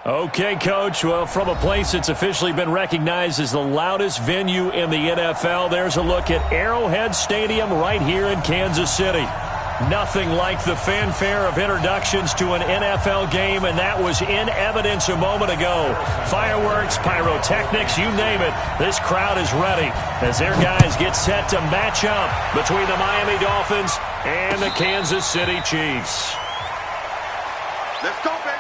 Okay, Coach. Well, from a place that's officially been recognized as the loudest venue in the NFL, there's a look at Arrowhead Stadium right here in Kansas City. Nothing like the fanfare of introductions to an NFL game, and that was in evidence a moment ago. Fireworks, pyrotechnics, you name it. This crowd is ready as their guys get set to match up between the Miami Dolphins and the Kansas City Chiefs. Let's go, baby.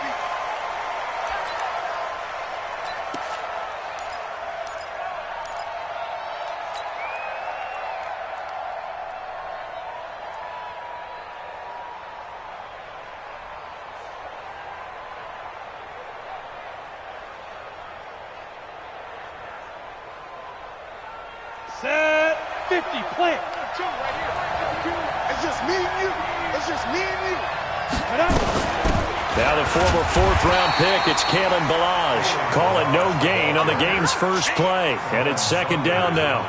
Set 50, plant. Right here. It's just me and you. It's just me and you. Now the former fourth-round pick, it's Kalen Ballage. Call it no gain on the game's first play, and it's second down now.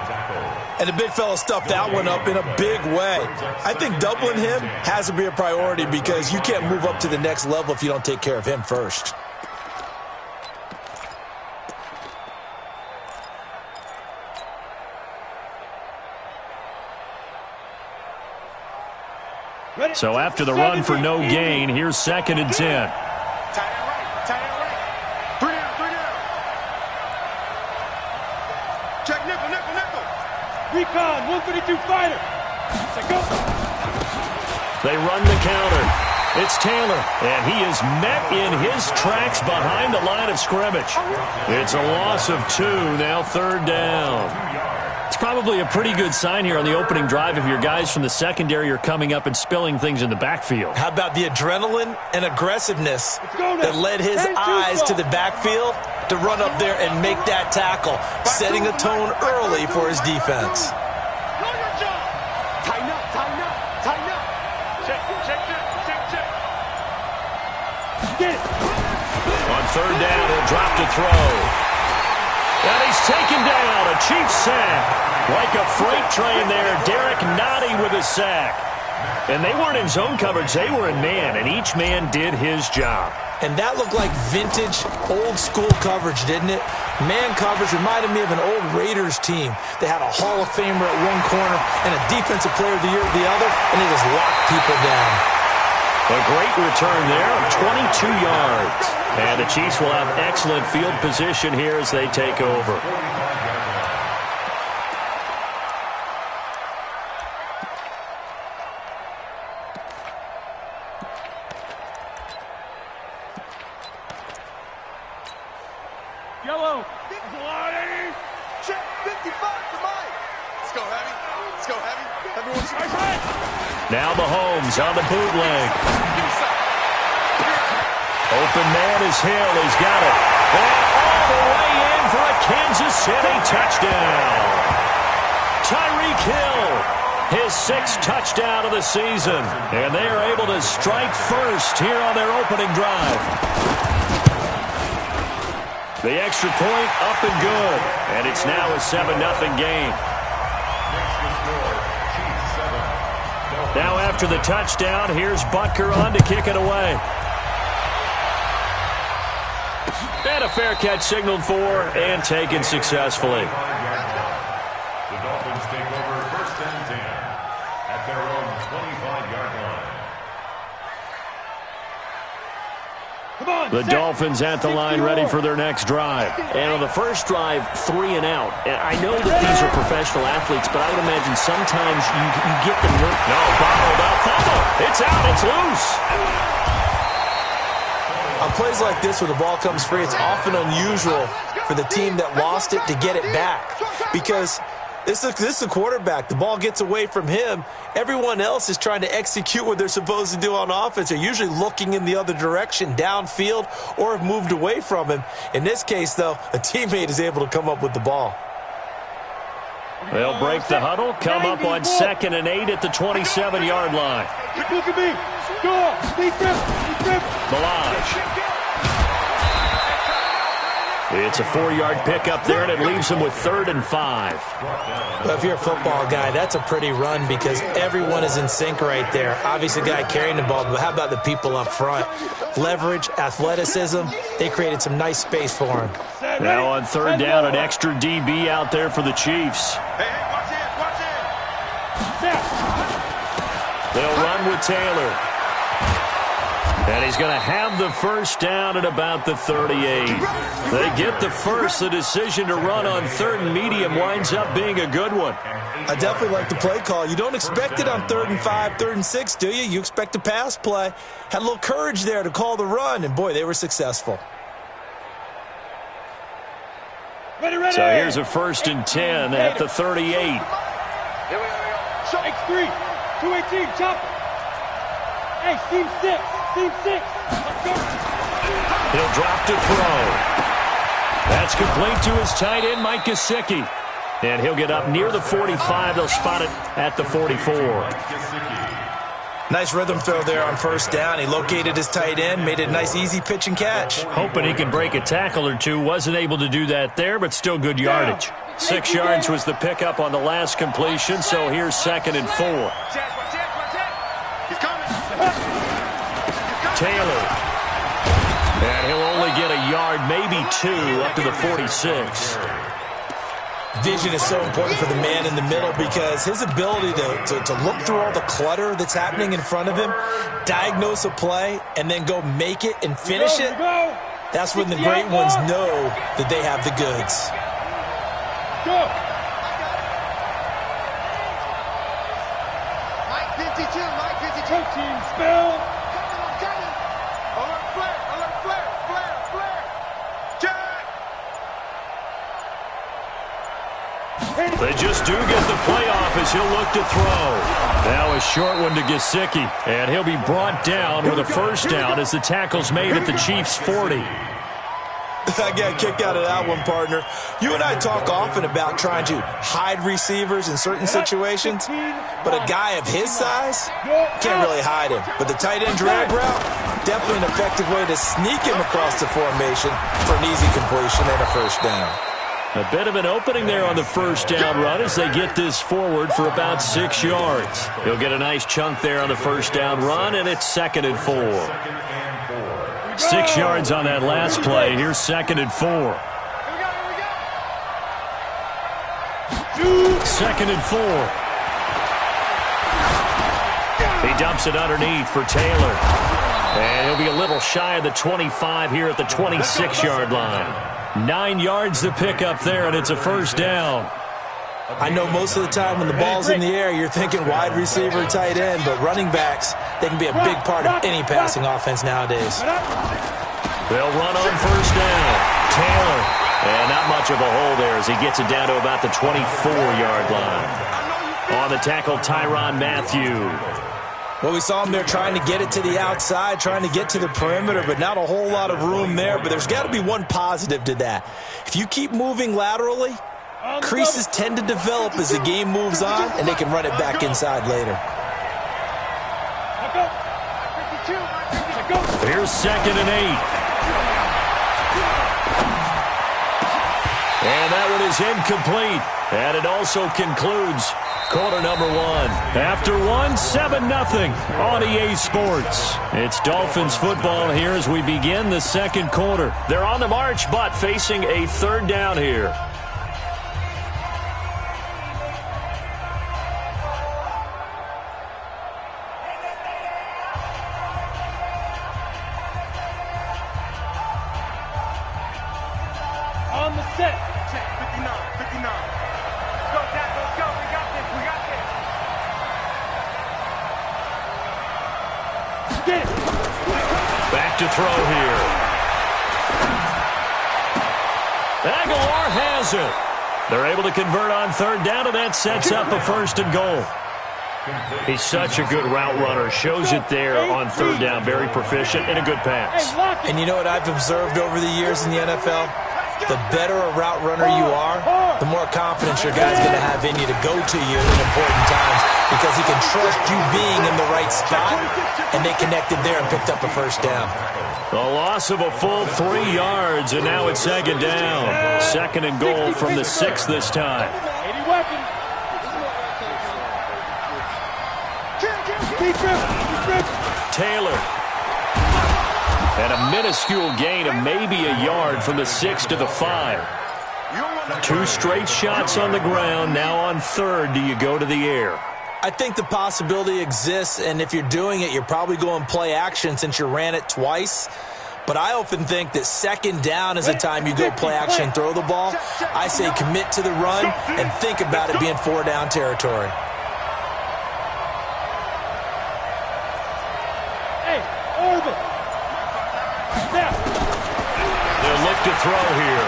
And the big fella stuffed that one up in a big way. I think doubling him has to be a priority because you can't move up to the next level if you don't take care of him first. So after the run for no gain, here's second and 10. Tight end right. Tight end right. Three down. Check nickel. Recon, 132 fighter. Go. They run the counter. It's Taylor, and he is met in his tracks behind the line of scrimmage. It's a loss of 2, now third down. It's probably a pretty good sign here on the opening drive if your guys from the secondary are coming up and spilling things in the backfield. How about the adrenaline and aggressiveness that led his eyes to the backfield to run up there and make that tackle, setting a tone early for his defense. Know your job. Tighten up. Check. Get it. On third down, he'll drop to throw. And he's taken down, a Chiefs sack. Like a freight train there, Derek Nottie with a sack. And they weren't in zone coverage, they were in man, and each man did his job. And that looked like vintage, old-school coverage, didn't it? Man coverage reminded me of an old Raiders team. They had a Hall of Famer at one corner and a Defensive Player of the Year at the other, and they just locked people down. A great return there of 22 yards. And the Chiefs will have excellent field position here as they take over. Yellow. Check 55 for Mike. Let's go heavy. Everyone's Now Mahomes on the bootleg. Open man is Hill. He's got it. And all the way in for a Kansas City touchdown. Tyreek Hill, his 6th touchdown of the season. And they are able to strike first here on their opening drive. The extra point up and good. And it's now a 7-0 game. Now after the touchdown, here's Butker on to kick it away. And a fair catch signaled for and taken successfully. The Dolphins take over first and 10 at their own 25-yard line. The Dolphins at the line ready for their next drive. And on the first drive, 3 and out. And I know that these are professional athletes, but I would imagine sometimes you get them hurt. No, bottled up. Fumble. It's out. It's loose. On plays like this where the ball comes free, it's often unusual for the team that lost it to get it back. Because this is a quarterback. The ball gets away from him. Everyone else is trying to execute what they're supposed to do on offense. They're usually looking in the other direction, downfield, or have moved away from him. In this case, though, a teammate is able to come up with the ball. They'll break the huddle, come up on 2nd and 8 at the 27-yard line. Look at me. Go. Deep grip. Ballage. It's a 4-yard pickup there, and it leaves him with 3rd and 5. Well, if you're a football guy, that's a pretty run because everyone is in sync right there. Obviously, the guy carrying the ball, but how about the people up front? Leverage, athleticism, they created some nice space for him. Now on 3rd down, an extra DB out there for the Chiefs. Hey, watch it. They'll run with Taylor. And he's going to have the first down at about the 38. They get the first. The decision to run on 3rd and medium winds up being a good one. I definitely like the play call. You don't expect it on 3rd and 5, 3rd and 6, do you? You expect a pass play. Had a little courage there to call the run, and boy, they were successful. Ready, ready. So here's a 1st and 10 at the 38. Here we go. X3, 218, chop it. Hey, team 6, team 6. Let's go. He'll drop to throw. That's complete to his tight end, Mike Gesicki. And he'll get up near the 45. They'll spot it at the 44. Nice rhythm throw there on 1st down. He located his tight end, made it a nice easy pitch and catch. Hoping he could break a tackle or two. Wasn't able to do that there, but still good yardage. 6 yards was the pickup on the last completion, so here's 2nd and 4. He's coming. Taylor. And he'll only get a yard, maybe 2, up to the 46. Vision is so important for the man in the middle because his ability to look through all the clutter that's happening in front of him, diagnose a play, and then go make it and finish it, that's when the great ones know that they have the goods. Go. Mike 52, Mike 52. Go team, spell. Coming. Alert flare, flare. Jack. They just do get the play off as he'll look to throw. Now a short one to Gesicki, and he'll be brought down with a 1st down as the tackle's made at the Chiefs' 40. I got a kick out of that one, partner. You and I talk often about trying to hide receivers in certain situations, but a guy of his size can't really hide him. But the tight end drag route, definitely an effective way to sneak him across the formation for an easy completion and a 1st down. A bit of an opening there on the 1st down run as they get this forward for about 6 yards. He'll get a nice chunk there on the 1st down run, and it's 2nd and 4. 6 yards on that last play. Here's 2nd and 4. 2nd and 4. He dumps it underneath for Taylor. And he'll be a little shy of the 25 here at the 26-yard line. 9 yards to pick up there, and it's a 1st down. I know most of the time when the ball's in the air, you're thinking wide receiver, tight end, but running backs, they can be a big part of any passing offense nowadays. They'll run on 1st down. Taylor. And not much of a hole there as he gets it down to about the 24-yard line. On the tackle, Tyrann Mathieu. Well, we saw him there trying to get it to the outside, trying to get to the perimeter, but not a whole lot of room there. But there's got to be one positive to that. If you keep moving laterally, creases tend to develop as the game moves on, and they can run it back inside later. Here's 2nd and 8. And that one is incomplete. And it also concludes quarter number 1. After 7-0 on EA Sports. It's Dolphins football here as we begin the 2nd quarter. They're on the march, but facing a 3rd down here. On the set. Check 59. Go, Jack, let's go. We got this. Get it. Back to throw here. Aguilar has it. They're able to convert on 3rd down, and that sets up a 1st and goal. He's such a good route runner. Shows it there on 3rd down. Very proficient and a good pass. And you know what I've observed over the years in the NFL? The better a route runner you are, the more confidence your guy's going to have in you to go to you in important times. because he can trust you being in the right spot, and they connected there and picked up a first down. A loss of a full 3 yards, and now it's second down. Second and goal from the 6 this time. 80 weapons. Taylor. And a minuscule gain of maybe a yard from the 6 to the 5. 2 straight shots on the ground. Now on third, do you go to the air? I think the possibility exists, and if you're doing it, you're probably going play action since you ran it twice. But I often think that second down is the time you go play action and throw the ball. I say commit to the run and think about it being 4-down territory. Hey, Orville. They'll look to throw here.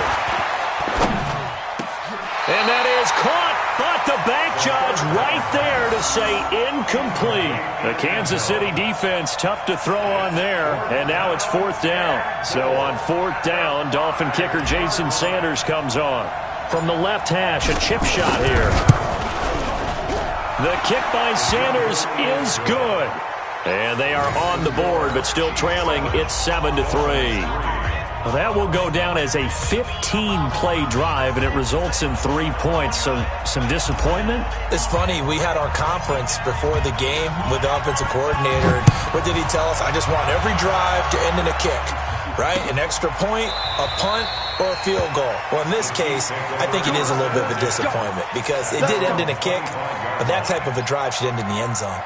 And that is caught, but the back judge right there to say incomplete. The Kansas City defense tough to throw on there, and now it's 4th down. So on 4th down, Dolphin kicker Jason Sanders comes on. From the left hash, a chip shot here. The kick by Sanders is good. And they are on the board, but still trailing. It's 7-3. Well, that will go down as a 15-play drive, and it results in 3 points. So some disappointment? It's funny. We had our conference before the game with the offensive coordinator. What did he tell us? I just want every drive to end in a kick, right? An extra point, a punt, or a field goal. Well, in this case, I think it is a little bit of a disappointment because it did end in a kick, but that type of a drive should end in the end zone.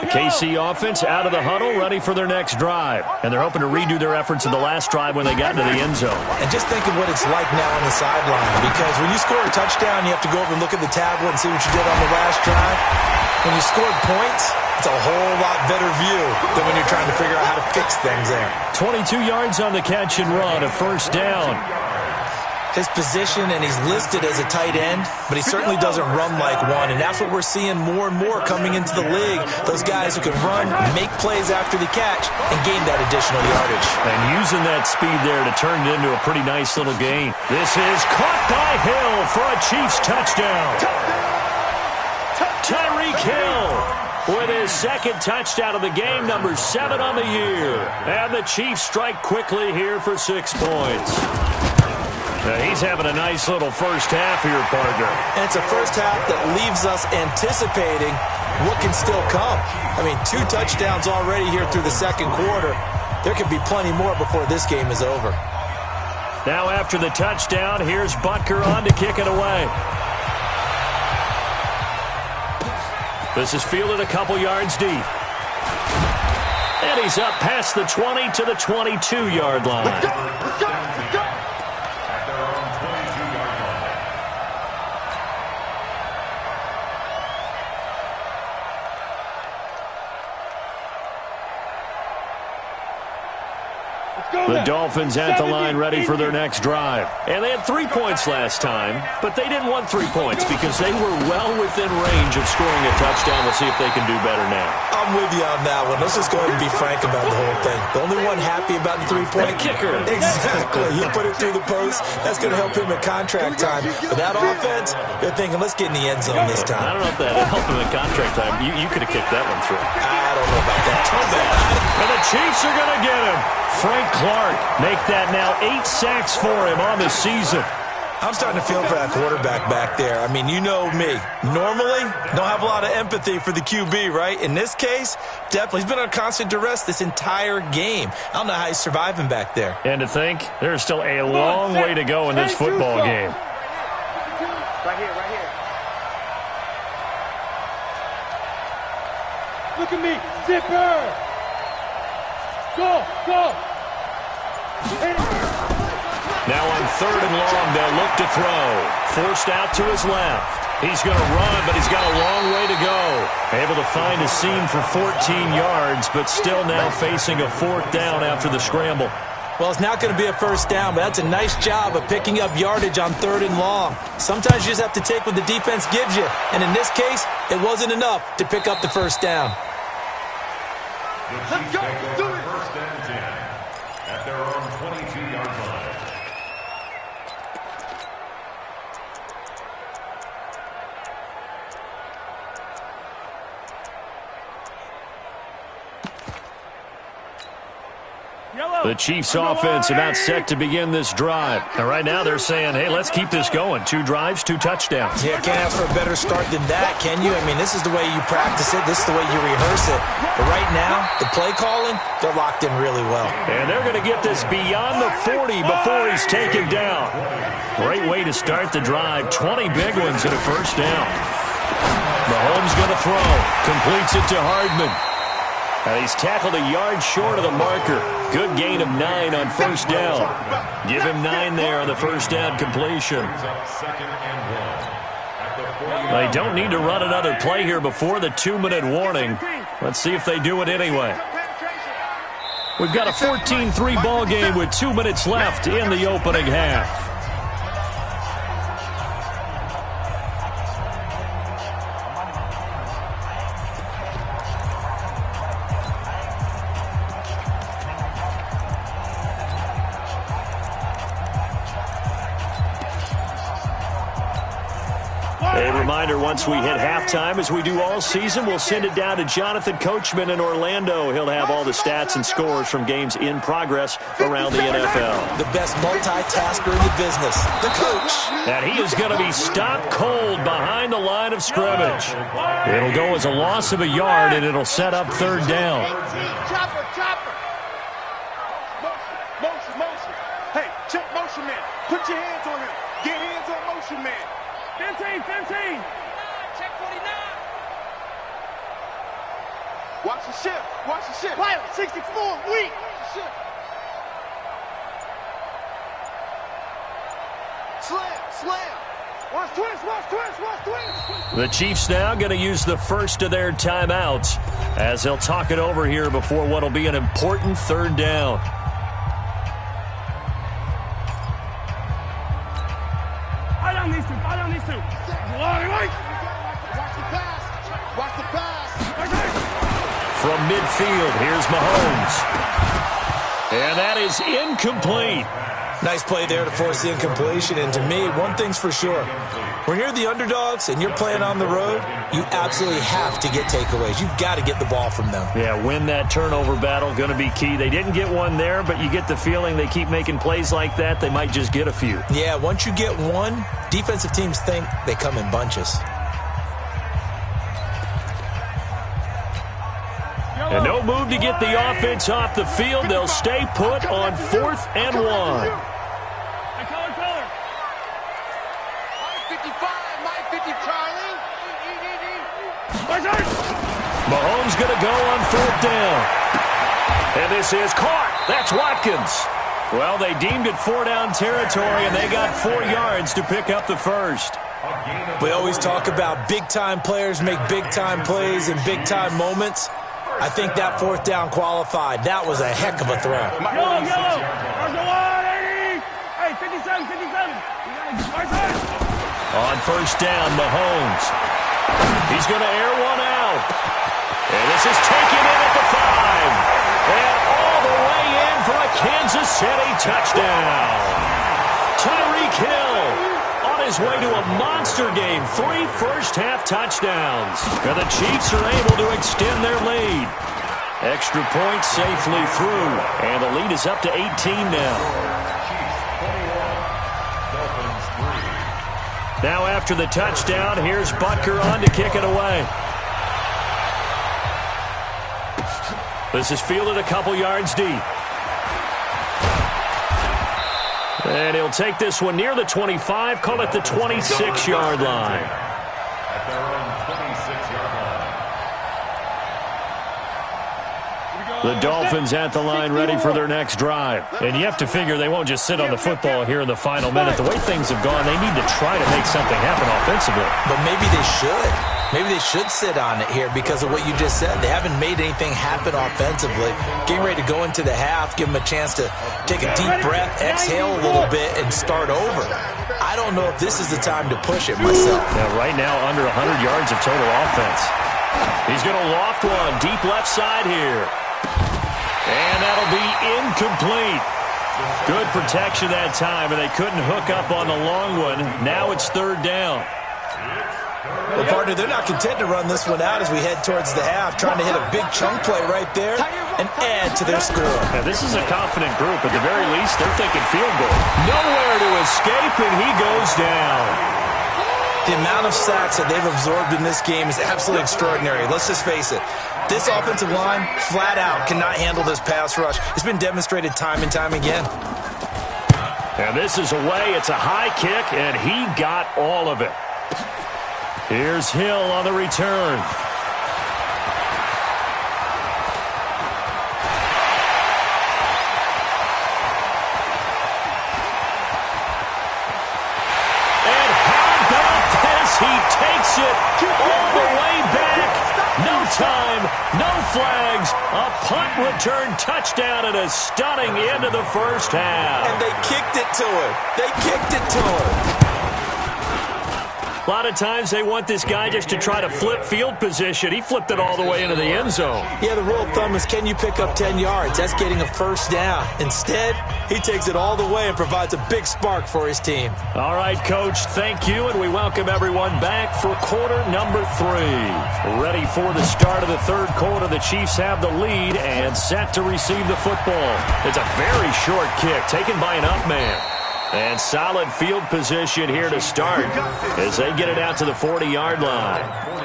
KC offense out of the huddle, ready for their next drive. And they're hoping to redo their efforts in the last drive when they got into the end zone. And just think of what it's like now on the sideline, because when you score a touchdown, you have to go over and look at the tablet and see what you did on the last drive. When you scored points, it's a whole lot better view than when you're trying to figure out how to fix things there. 22 yards on the catch and run, a first down. His position, and he's listed as a tight end, but he certainly doesn't run like one, and that's what we're seeing more and more coming into the league. Those guys who can run, make plays after the catch, and gain that additional yardage. And using that speed there to turn it into a pretty nice little gain. This is caught by Hill for a Chiefs touchdown. Tyreek Hill with his second touchdown of the game, number 7 on the year. And the Chiefs strike quickly here for 6 points. Now he's having a nice little first half here, partner. And it's a first half that leaves us anticipating what can still come. I mean, 2 touchdowns already here through the second quarter. There could be plenty more before this game is over. Now after the touchdown, here's Butker on to kick it away. This is fielded a couple yards deep. And he's up past the 20 to the 22-yard line. At their own 22-yard line. The Dolphins at the line ready for their next drive. And they had 3 points last time, but they didn't want 3 points because they were well within range of scoring a touchdown. We'll see if they can do better now. I'm with you on that one. Let's just go ahead and be frank about the whole thing. The only one happy about the 3-point kicker. Exactly. He put it through the post. That's going to help him at contract time. But that offense, they're thinking, let's get in the end zone this time. I don't know if that helped him at contract time. You could have kicked that one through. I don't know about that. And the Chiefs are going to get him. Frank Clark make that now 8 sacks for him on the season. I'm starting to feel for that quarterback back there. I mean, you know me. Normally, don't have a lot of empathy for the QB, right? In this case, definitely. He's been on constant duress this entire game. I don't know how he's surviving back there. And to think, there's still a long way to go in this football game. Right here, right here. Look at me. Zipper. Go, go. Now on 3rd and long, they'll look to throw. Forced out to his left. He's going to run, but he's got a long way to go. Able to find a seam for 14 yards, but still now facing a 4th down after the scramble. Well, it's not going to be a first down, but that's a nice job of picking up yardage on 3rd and long. Sometimes you just have to take what the defense gives you, and in this case, it wasn't enough to pick up the first down. Let's go. Do it. First and 10 at their own 22-yard line. The Chiefs offense about set to begin this drive. And right now they're saying, hey, let's keep this going. 2 drives, 2 touchdowns. Yeah, can't ask for a better start than that, can you? I mean, this is the way you practice it. This is the way you rehearse it. But right now, the play calling, they're locked in really well. And they're going to get this beyond the 40 before he's taken down. Great way to start the drive. 20 big ones and a first down. Mahomes going to throw. Completes it to Hardman. And he's tackled a yard short of the marker. Good gain of 9 on first down. Give him 9 there on the first down completion. They don't need to run another play here before the 2-minute warning. Let's see if they do it anyway. We've got a 14-3 ball game with 2 minutes left in the opening half. A reminder, once we hit halftime, as we do all season, we'll send it down to Jonathan Coachman in Orlando. He'll have all the stats and scores from games in progress around the NFL. The best multitasker in the business, the coach. And he is going to be stopped cold behind the line of scrimmage. It'll go as a loss of a yard, and it'll set up 3rd down. Chopper. Motion. Hey, check motion man. Put your hands on him. Get hands on motion man. 15. Check 49. Watch the shift. Pilot, 64, weak. Shift. Slam. Watch twist. The Chiefs now going to use the first of their timeouts as they'll talk it over here before what will be an important 3rd down. Fight on these two. Watch the pass. From midfield, here's Mahomes. And that is incomplete. Nice play there to force the incompletion. And to me, one thing's for sure. When you're the underdogs and you're playing on the road, you absolutely have to get takeaways. You've got to get the ball from them. Yeah, win that turnover battle, going to be key. They didn't get one there, but you get the feeling they keep making plays like that, they might just get a few. Yeah, once you get one, defensive teams think they come in bunches. And no move to get the offense off the field. They'll stay put on 4th and 1. Color. 55, Charlie. Mahomes going to go on 4th down. And this is caught. That's Watkins. Well, they deemed it 4-down territory, and they got 4 yards to pick up the first. We always talk about big-time players make big-time plays in big-time moments. I think that 4th down qualified. That was a heck of a throw. Yellow. Hey, 57. On first down, Mahomes. He's going to air one out. And this is taken in at the 5. And all the way in for a Kansas City touchdown. Tyreek Hill on his way to a monster game. 3 first-half touchdowns. And the Chiefs are able to extend their lead. Extra point safely through. And the lead is up to 18 now. Now after the touchdown, here's Butker on to kick it away. This is fielded a couple yards deep. And he'll take this one near the 25, call it the 26-yard line. At their own 26-yard line. The Dolphins at the line ready for their next drive. And you have to figure they won't just sit on the football here in the final minute. The way things have gone, they need to try to make something happen offensively. But maybe they should. Maybe they should sit on it here because of what you just said. They haven't made anything happen offensively. Getting ready to go into the half, give them a chance to take a deep breath, exhale a little bit, and start over. I don't know if this is the time to push it myself. Yeah, right now under 100 yards of total offense. He's going to loft one deep left side here. And that'll be incomplete. Good protection that time, and they couldn't hook up on the long one. Now it's third down. Well, partner, they're not content to run this one out as we head towards the half, trying to hit a big chunk play right there and add to their score. Now, this is a confident group. At the very least, they're thinking field goal. Nowhere to escape, and he goes down. The amount of sacks that they've absorbed in this game is absolutely extraordinary. Let's just face it. This offensive line, flat out, cannot handle this pass rush. It's been demonstrated time and time again. And this is away. It's a high kick, and he got all of it. Here's Hill on the return. And how about this? He takes it all the way back. No time, no flags. A punt return touchdown and a stunning end of the first half. And they kicked it to him. They kicked it to him. A lot of times they want this guy just to try to flip field position. He flipped it all the way into the end zone. Yeah, the rule of thumb is, can you pick up 10 yards? That's getting a first down. Instead, he takes it all the way and provides a big spark for his team. All right, Coach, thank you, and we welcome everyone back for quarter number 3. Ready for the start of the third quarter. The Chiefs have the lead and set to receive the football. It's a very short kick taken by an up man. And solid field position here to start as they get it out to the 40-yard line.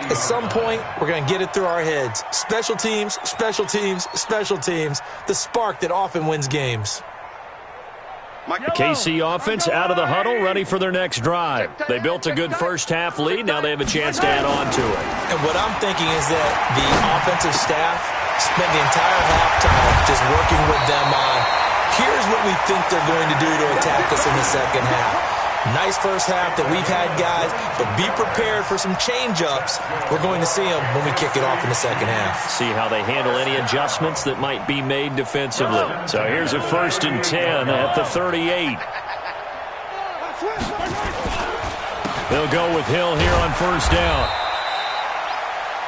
At some point, we're going to get it through our heads. Special teams, special teams, special teams. The spark that often wins games. The KC offense out of the huddle, ready for their next drive. They built a good first-half lead. Now they have a chance to add on to it. And what I'm thinking is that the offensive staff spent the entire halftime just working with them on, here's what we think they're going to do to attack us in the second half. Nice first half that we've had, guys, but be prepared for some change-ups. We're going to see them when we kick it off in the second half. See how they handle any adjustments that might be made defensively. So here's a 1st and 10 at the 38. They'll go with Hill here on first down.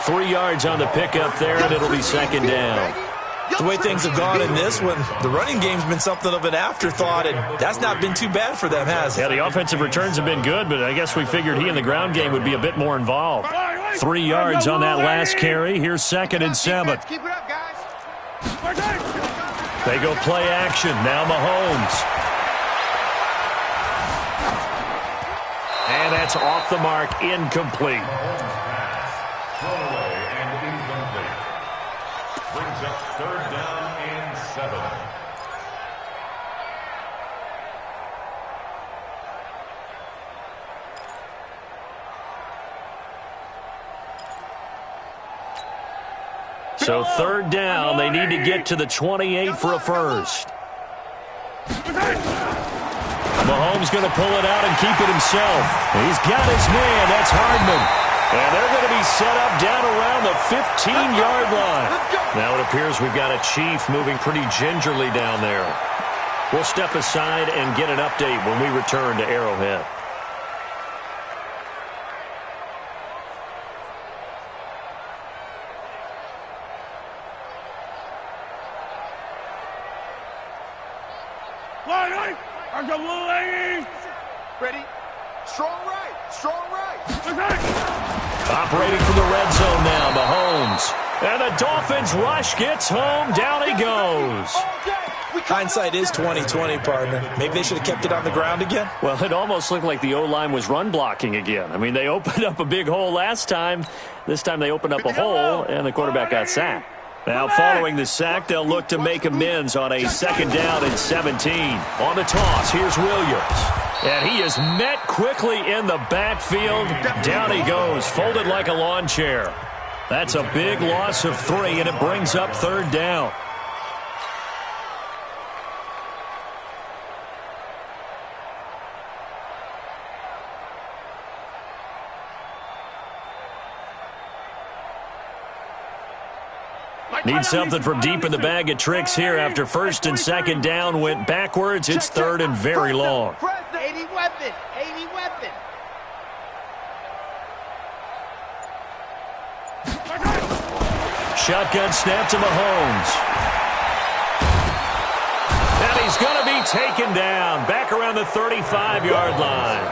3 yards on the pickup there, and it'll be second down. The way things have gone in this one, the running game's been something of an afterthought, and that's not been too bad for them, has it? Yeah, the offensive returns have been good, but I guess we figured he in the ground game would be a bit more involved. 3 yards on that last carry. Here's 2nd and 7. Keep it up, guys. They go play action. Now Mahomes. And that's off the mark, incomplete. Throwaway and incomplete. Brings up 3rd down and 7. So 3rd down, they need to get to the 28 for a first. Mahomes going to pull it out and keep it himself. He's got his man. That's Hardman. And they're going to be set up down around the 15-yard line. Now it appears we've got a Chief moving pretty gingerly down there. We'll step aside and get an update when we return to Arrowhead. Ready? Strong right. Strong right. Operating from the red zone now, Mahomes. And the Dolphins rush gets home. Down he goes. Hindsight is 20/20, partner. Maybe they should have kept it on the ground again. Well, it almost looked like the O-line was run blocking again. I mean, they opened up a big hole last time. This time they opened up a hole, and the quarterback got sacked. Now, following the sack, they'll look to make amends on a 2nd down and 17. On the toss, here's Williams. And he is met quickly in the backfield. Down he goes, folded like a lawn chair. That's a big loss of 3, and it brings up 3rd down. Need something from deep in the bag of tricks here after first and second down went backwards. It's third and very long. 80 weapon. 80 weapon. Shotgun snap to Mahomes. And he's going to be taken down back around the 35-yard line.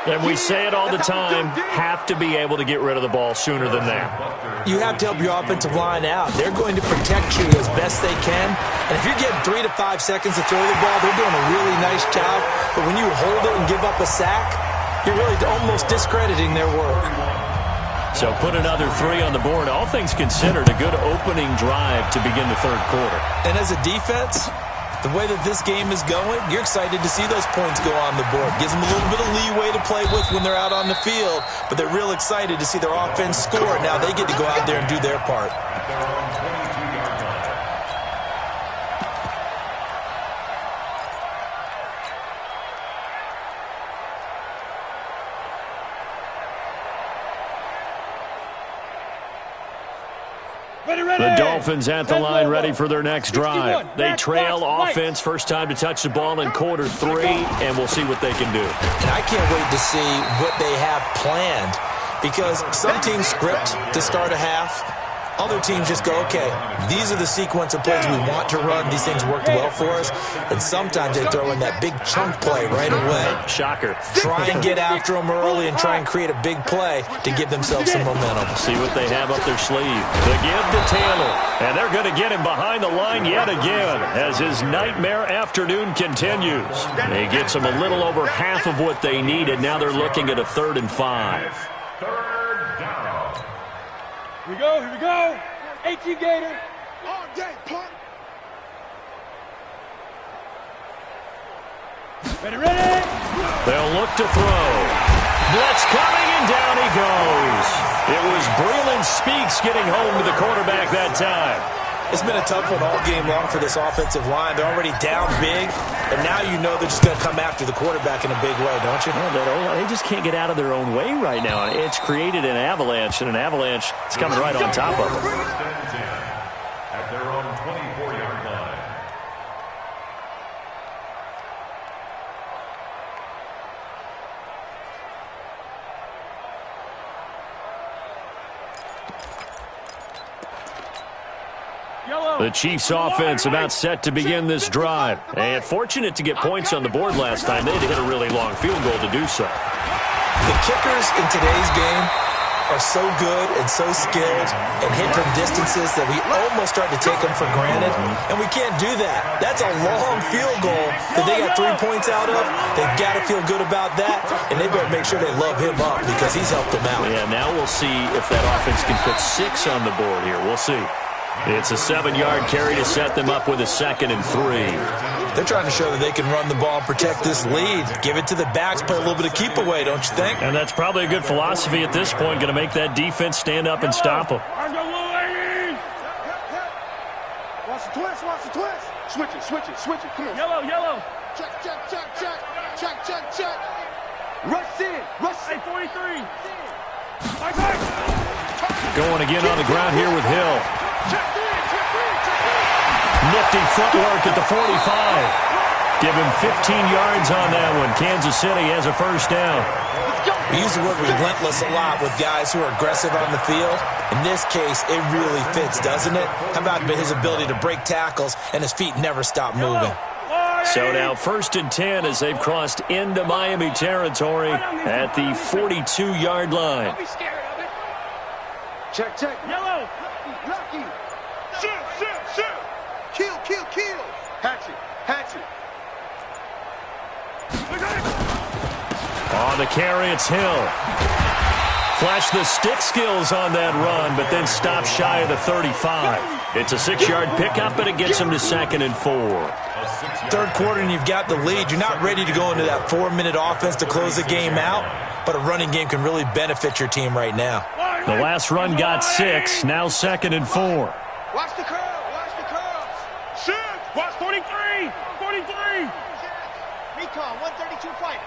And we say it all the time, have to be able to get rid of the ball sooner than that. You have to help your offensive line out. They're going to protect you as best they can. And if you're getting 3 to 5 seconds to throw the ball, they're doing a really nice job. But when you hold it and give up a sack, you're really almost discrediting their work. So put another 3 on the board. All things considered, a good opening drive to begin the third quarter. And as a defense, the way that this game is going, you're excited to see those points go on the board. Gives them a little bit of leeway to play with when they're out on the field, but they're real excited to see their offense score. Now they get to go out there and do their part. The Dolphins at the line ready for their next drive. They trail offense, first time to touch the ball in quarter 3, and we'll see what they can do. And I can't wait to see what they have planned, because some teams script to start a half. Other teams just go, okay, these are the sequence of plays we want to run. These things worked well for us. And sometimes they throw in that big chunk play right away. Shocker. Try and get after them early and try and create a big play to give themselves some momentum. See what they have up their sleeve. The give to Taylor. And they're going to get him behind the line yet again as his nightmare afternoon continues. He gets them a little over half of what they needed. Now they're looking at a 3rd and 5. Here we go, here we go. 18 Gator. All day, punt. Ready, ready. They'll look to throw. Blitz coming, and down he goes. It was Breeland Speaks getting home to the quarterback that time. It's been a tough one all game long for this offensive line. They're already down big, and now you know they're just going to come after the quarterback in a big way, don't you? Well, they just can't get out of their own way right now. It's created an avalanche, and an avalanche is coming right on top of them. At their own 24-yard line. The Chiefs offense about set to begin this drive. And fortunate to get points on the board last time. They had to hit a really long field goal to do so. The kickers in today's game are so good and so skilled and hit from distances that we almost start to take them for granted. And we can't do that. That's a long field goal that they got 3 points out of. They've got to feel good about that. And they better make sure they love him up because he's helped them out. Yeah, now we'll see if that offense can put 6 on the board here. We'll see. It's a 7-yard carry to set them up with a 2nd and 3. They're trying to show that they can run the ball and protect this lead. Give it to the backs, play a little bit of keep away, don't you think? And that's probably a good philosophy at this point. Going to make that defense stand up and stop them. Watch the twist, watch the twist. Switch it, switch it, switch it. Come on. Yellow, yellow. Check, check, check, check. Check, check, check. Rush in, rush in. 43. Going again on the ground here with Hill. Check in, check in, check Nifty footwork at the 45. Give him 15 yards on that one. Kansas City has a first down. We use the word relentless a lot with guys who are aggressive on the field. In this case, it really fits, doesn't it? How about his ability to break tackles and his feet never stop moving? So now 1st and 10 as they've crossed into Miami territory at the 42-yard line. Don't be scared of it. Check, check. Yellow. Lucky. Shoot, shoot, shoot. Kill, kill, kill. Hatchet, hatchet. On the carry, it's Hill. Flash the stick skills on that run, but then stop shy of the 35. It's a 6-yard pickup, and it gets him to 2nd and 4. Third quarter and you've got the lead. You're not ready to go into that 4-minute offense to close the game out, but a running game can really benefit your team right now. The last run got 6, now 2nd and 4. Watch the curl, watch the curls. Shoot. Watch 43. 43. Recon, 132 fighter.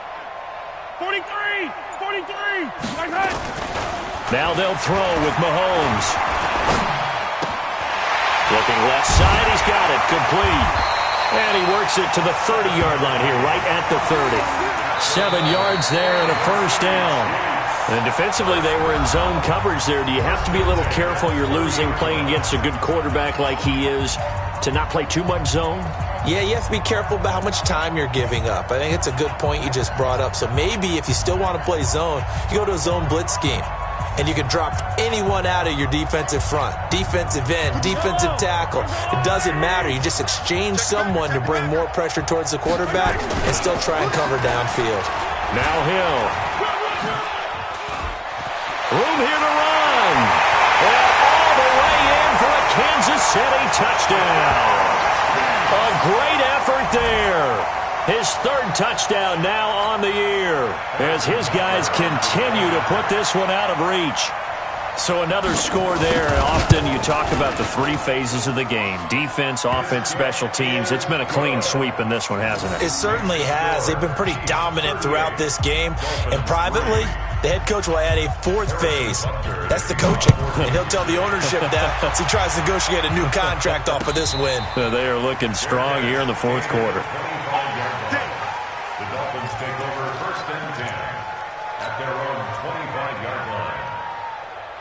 43. 43. Now they'll throw with Mahomes. Looking left side, he's got it, complete. And he works it to the 30-yard line here, right at the 30. 7 yards there and a first down. And defensively, they were in zone coverage there. Do you have to be a little careful? You're losing, playing against a good quarterback like he is, to not play too much zone? Yeah, you have to be careful about how much time you're giving up. I think it's a good point you just brought up. So maybe if you still want to play zone, you go to a zone blitz scheme. And you can drop anyone out of your defensive front, defensive end, defensive tackle. It doesn't matter. You just exchange someone to bring more pressure towards the quarterback and still try and cover downfield. Now Hill. Room here to run. And all the way in for a Kansas City touchdown. A great effort there. His third touchdown now on the year as his guys continue to put this one out of reach. So another score there. Often you talk about the 3 phases of the game: defense, offense, special teams. It's been a clean sweep in this one, hasn't it? It certainly has. They've been pretty dominant throughout this game. And privately, the head coach will add a 4th phase. That's the coaching. And he'll tell the ownership that as he tries to negotiate a new contract off of this win. They are looking strong here in the 4th quarter. The Dolphins take over 1st and 10 at their own 25-yard line.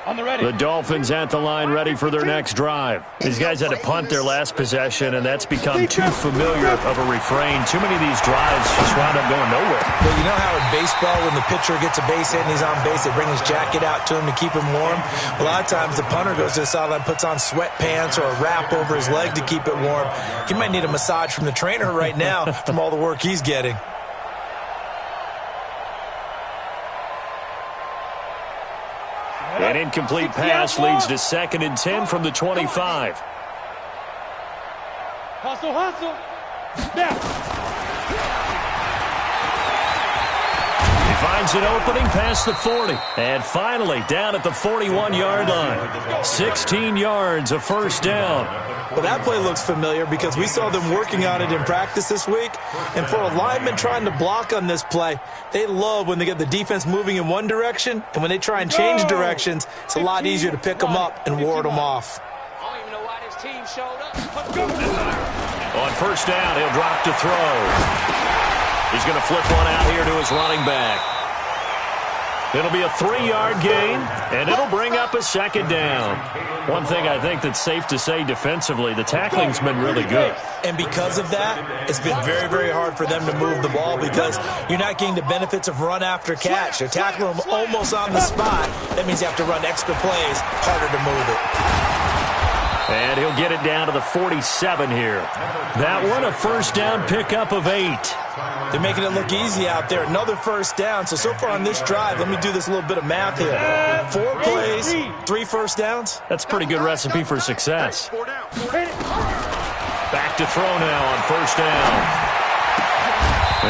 On the ready. The Dolphins at the line, ready for their next drive. These guys had to punt their last possession, and that's become too familiar of a refrain. Too many of these drives just wound up going nowhere. Well, you know how in baseball, when the pitcher gets a base hit and he's on base, they bring his jacket out to him to keep him warm? A lot of times the punter goes to the sideline, puts on sweatpants or a wrap over his leg to keep it warm. He might need a massage from the trainer right now from all the work he's getting. An incomplete pass leads to 2nd and 10 from the 25. Hustle, hustle. Now. He finds an opening past the 40. And finally, down at the 41-yard line. 16 yards, a first down. Well, that play looks familiar because we saw them working on it in practice this week. And for a lineman trying to block on this play, they love when they get the defense moving in one direction. And when they try and change directions, it's a lot easier to pick them up and ward them off. I don't even know why this team showed up. On first down, he'll drop to throw. He's going to flip one out here to his running back. It'll be a 3-yard gain, and it'll bring up a 2nd down. One thing I think that's safe to say defensively, the tackling's been really good. And because of that, it's been very, very hard for them to move the ball because you're not getting the benefits of run after catch. They're tackling them almost on the spot. That means you have to run extra plays, harder to move it. And he'll get it down to the 47 here. That one, a first down pickup of 8. They're making it look easy out there. Another first down. So far on this drive, let me do this little bit of math here. 4 plays, 3 first downs. That's a pretty good recipe for success. Back to throw now on first down.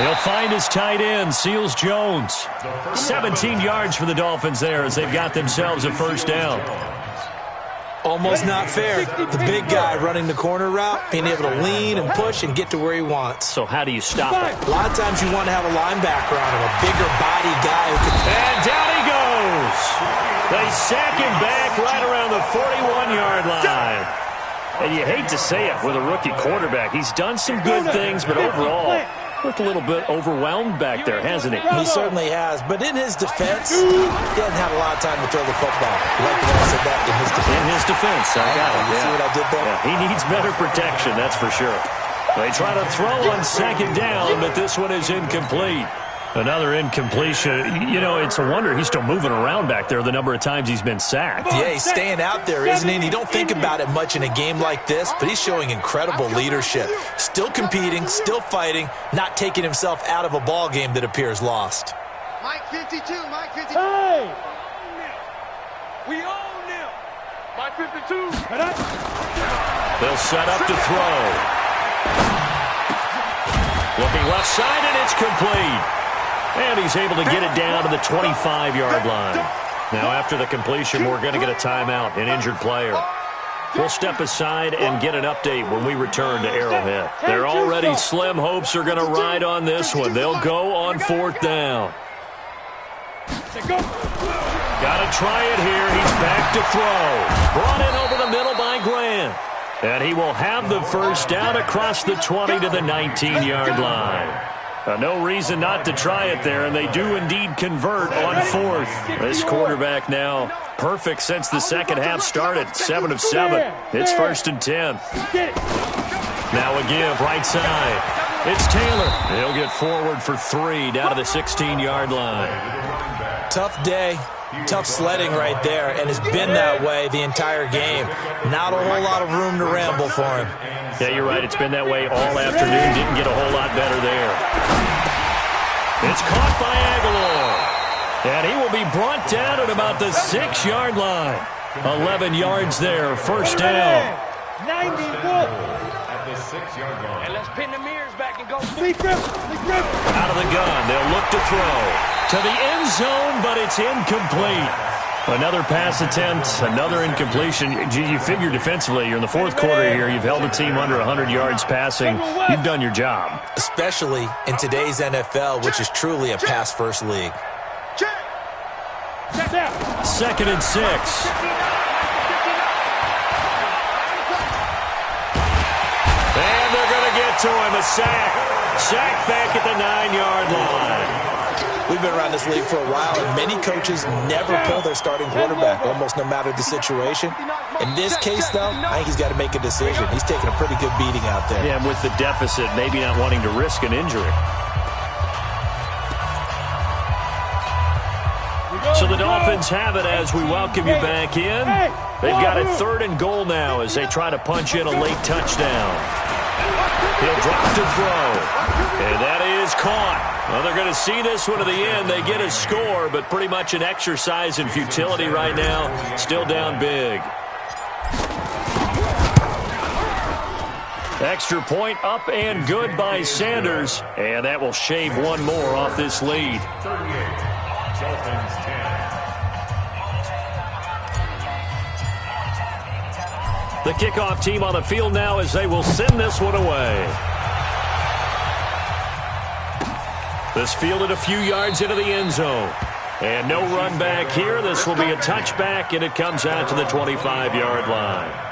He'll find his tight end, Seals Jones. 17 yards for the Dolphins there as they've got themselves a first down. Almost not fair. The big guy running the corner route, being able to lean and push and get to where he wants. So how do you stop it? A lot of times you want to have a linebacker on him, a bigger body guy who can... And down he goes. They sack him back right around the 41-yard line. And you hate to say it with a rookie quarterback. He's done some good things, but overall, looked a little bit overwhelmed back there, hasn't he? He certainly has. But in his defense, he hasn't had a lot of time to throw the football. You like the way I said that? In his defense. In his defense, I got it. You see what I did there? Yeah, he needs better protection, that's for sure. They try to throw on 2nd down, but this one is incomplete. Another incompletion. You know, it's a wonder he's still moving around back there the number of times he's been sacked. Yeah, he's staying out there, isn't he? And you don't think about it much in a game like this, but he's showing incredible leadership. Still competing, still fighting, not taking himself out of a ball game that appears lost. Mike 52, Mike 52. Hey! We own them. Mike 52. They'll set up to throw. Looking left side, and it's complete. And he's able to get it down to the 25-yard line. Now, after the completion, we're going to get a timeout, an injured player. We'll step aside and get an update when we return to Arrowhead. Their already slim hopes are going to ride on this one. They'll go on 4th down. Got to try it here. He's back to throw. Brought in over the middle by Grant. And he will have the first down across the 20 to the 19-yard line. No reason not to try it there, and they do indeed convert on fourth. This quarterback now perfect since the second half started, 7 of 7. It's 1st and 10. Now a give right side. It's Taylor. He'll get forward for 3 down to the 16-yard line. Tough day, tough sledding right there, and it's been that way the entire game. Not a whole lot of room to ramble for him. Yeah, you're right. It's been that way all afternoon. Didn't get a whole lot better there. It's caught by Aguilar. And he will be brought down at about the 6-yard line. 11 yards there, first down. 90, At the 6-yard line. And let's pin the mirrors back and go. Out of the gun, they'll look to throw. To the end zone, but it's incomplete. Another pass attempt, another incompletion. You figure defensively, you're in the fourth quarter here. You've held the team under 100 yards passing. You've done your job. Especially in today's NFL, which is truly a pass-first league. 2nd and 6. And they're going to get to him. A sack. Sack back at the 9-yard line. We've been around this league for a while, and many coaches never pull their starting quarterback, almost no matter the situation. In this case, though, I think he's got to make a decision. He's taking a pretty good beating out there. Yeah, and with the deficit, maybe not wanting to risk an injury. So the Dolphins have it as we welcome you back in. They've got a 3rd and goal now as they try to punch in a late touchdown. He'll drop to throw. And that is caught. Well, they're going to see this one to the end. They get a score, but pretty much an exercise in futility right now. Still down big. Extra point up and good by Sanders. And that will shave one more off this lead. 38. Dolphins 10. The kickoff team on the field now as they will send this one away. This fielded a few yards into the end zone. And no run back here. This will be a touchback, and it comes out to the 25-yard line.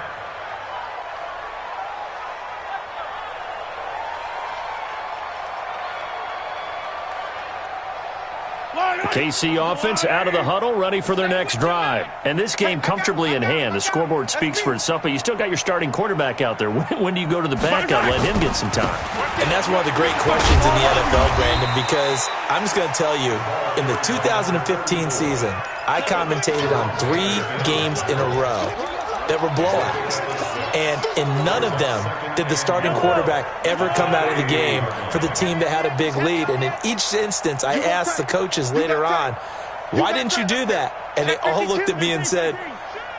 The KC offense out of the huddle, ready for their next drive. And this game comfortably in hand. The scoreboard speaks for itself, but you still got your starting quarterback out there. When do you go to the backup, let him get some time? And that's one of the great questions in the NFL, Brandon, because I'm just going to tell you, in the 2015 season, I commentated on 3 games in a row that were blowouts. And in none of them did the starting quarterback ever come out of the game for the team that had a big lead. And in each instance, I asked the coaches later on, why didn't you do that? And they all looked at me and said,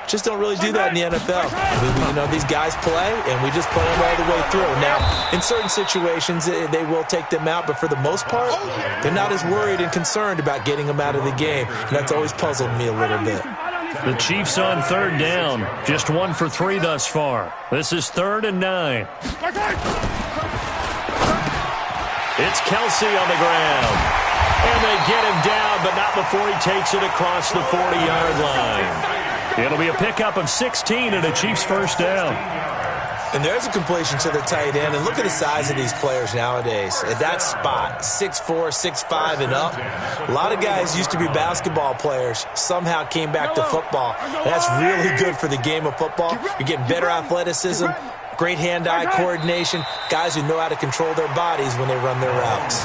just don't really do that in the NFL. You know, these guys play, and we just play them all the way through. Now, in certain situations, they will take them out, but for the most part, they're not as worried and concerned about getting them out of the game. And that's always puzzled me a little bit. The Chiefs on 3rd down. Just 1 for 3 thus far. This is 3rd and 9. It's Kelsey on the ground. And they get him down, but not before he takes it across the 40-yard line. It'll be a pickup of 16 and a Chiefs first down. And there's a completion to the tight end. And look at the size of these players nowadays. At that spot, 6'4", 6'5", and up. A lot of guys used to be basketball players, somehow came back to football. And that's really good for the game of football. You're getting better athleticism, great hand-eye coordination, guys who know how to control their bodies when they run their routes.